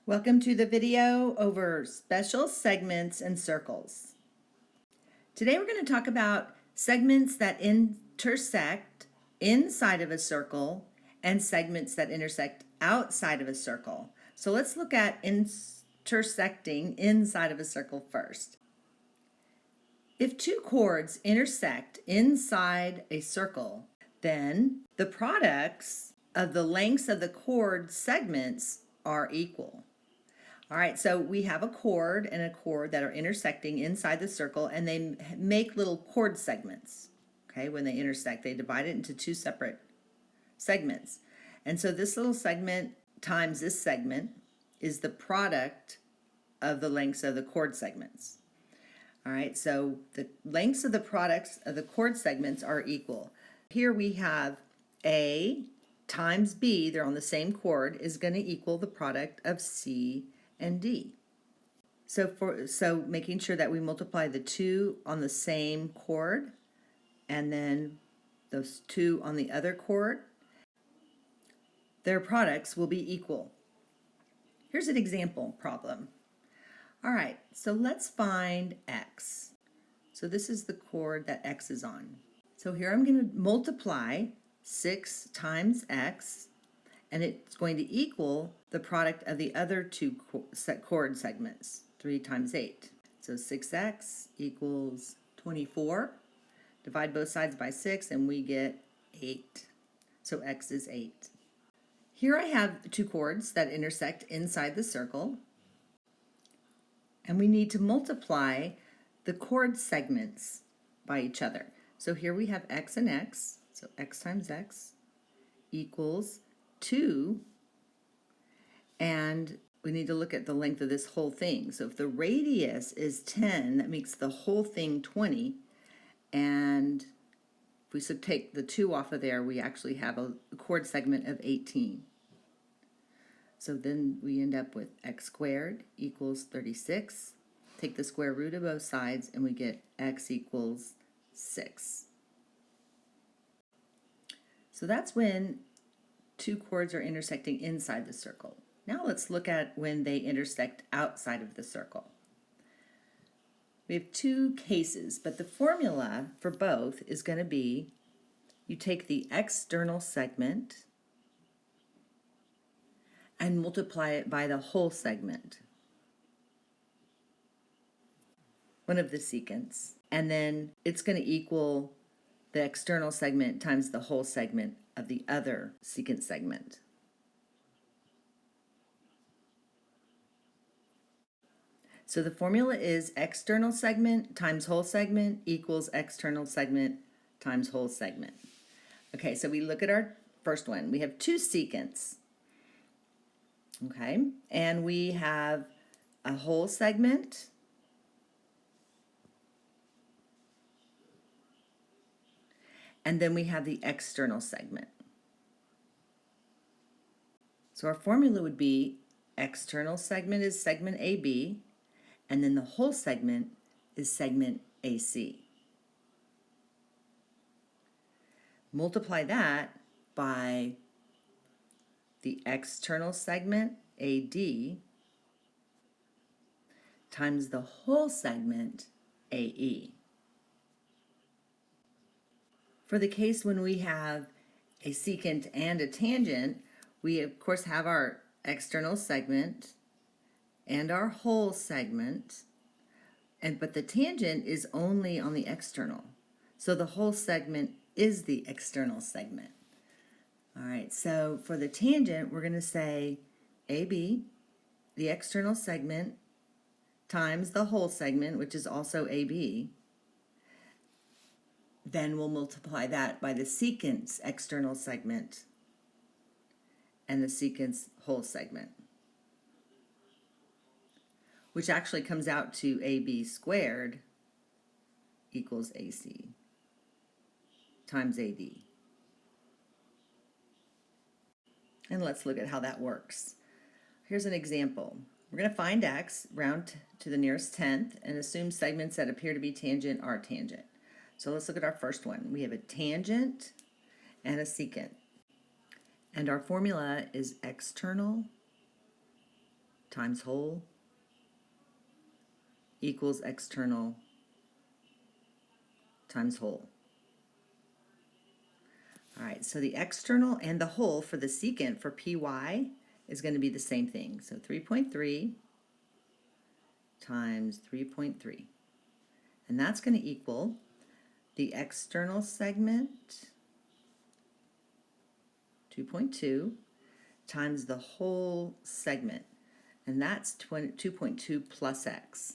Welcome to the video over special segments and circles. Today we're going to talk about segments that intersect inside of a circle and segments that intersect outside of a circle. So let's look at intersecting inside of a circle first. If two chords intersect inside a circle, then the products of the lengths of the chord segments are equal. All right, so we have a chord and a chord that are intersecting inside the circle, and they make little chord segments. Okay, when they intersect, they divide it into two separate segments. And so this little segment times this segment is the product of the lengths of the chord segments. All right, so the lengths of the products of the chord segments are equal. Here we have A times B, they're on the same chord, is going to equal the product of C and D. So making sure that we multiply the two on the same chord and then those two on the other chord, their products will be equal. Here's an example problem. All right, so let's find X. So this is the chord that X is on. So here I'm going to multiply 6 times X, and it's going to equal the product of the other two chord segments, 3 times 8. So 6x equals 24. Divide both sides by 6 and we get 8. So x is 8. Here I have two chords that intersect inside the circle, and we need to multiply the chord segments by each other. So here we have x and x, so x times x equals 2, and we need to look at the length of this whole thing. So if the radius is 10, that makes the whole thing 20, and if we take the 2 off of there, we actually have a chord segment of 18. So then we end up with x squared equals 36. Take the square root of both sides and we get x equals 6. So that's when two chords are intersecting inside the circle. Now let's look at when they intersect outside of the circle. We have two cases, but the formula for both is going to be you take the external segment and multiply it by the whole segment, one of the secants, and then it's going to equal the external segment times the whole segment of the other secant segment. So the formula is external segment times whole segment equals external segment times whole segment. Okay, so we look at our first one. We have two secants. Okay, and we have a whole segment and then we have the external segment. So our formula would be external segment is segment AB, and then the whole segment is segment AC. Multiply that by the external segment AD times the whole segment AE. For the case when we have a secant and a tangent, we of course have our external segment and our whole segment, but the tangent is only on the external. So the whole segment is the external segment. All right, so for the tangent, we're going to say AB, the external segment, times the whole segment, which is also AB. Then we'll multiply that by the secant's external segment and the secant's whole segment, which actually comes out to AB squared equals AC times AD. And let's look at how that works. Here's an example. We're going to find x, round to the nearest tenth, and assume segments that appear to be tangent are tangent. So let's look at our first one. We have a tangent and a secant. And our formula is external times whole equals external times whole. All right, so the external and the whole for the secant for PY is going to be the same thing. So 3.3 times 3.3. And that's going to equal the external segment, 2.2, times the whole segment. And that's 2.2 plus x.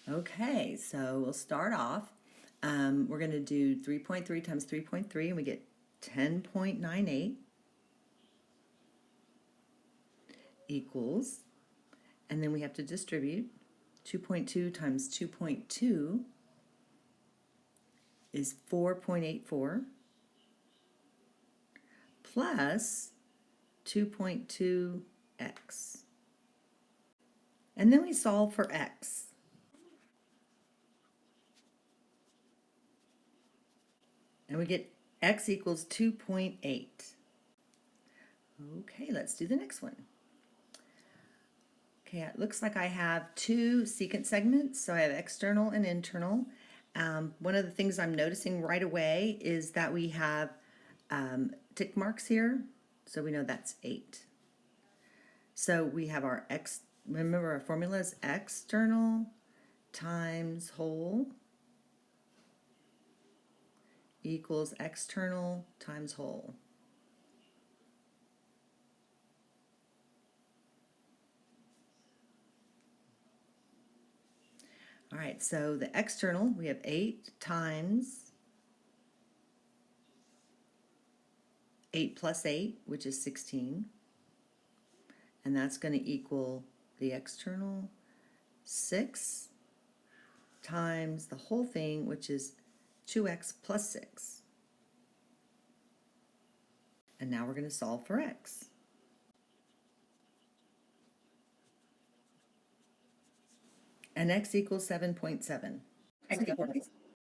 Okay, so we'll start off. We're going to do 3.3 times 3.3, and we get 10.98 equals, and then we have to distribute. 2.2 times 2.2 is 4.84 plus 2.2x. And then we solve for x. And we get x equals 2.8. Okay, let's do the next one. Okay, it looks like I have two secant segments, so I have external and internal. One of the things I'm noticing right away is that we have tick marks here, so we know that's 8. So we have our remember our formula is external times whole equals external times whole. All right, so the external, we have 8 times 8 plus 8, which is 16. And that's going to equal the external 6 times the whole thing, which is 2x plus 6. And now we're going to solve for x. And x equals 7.7.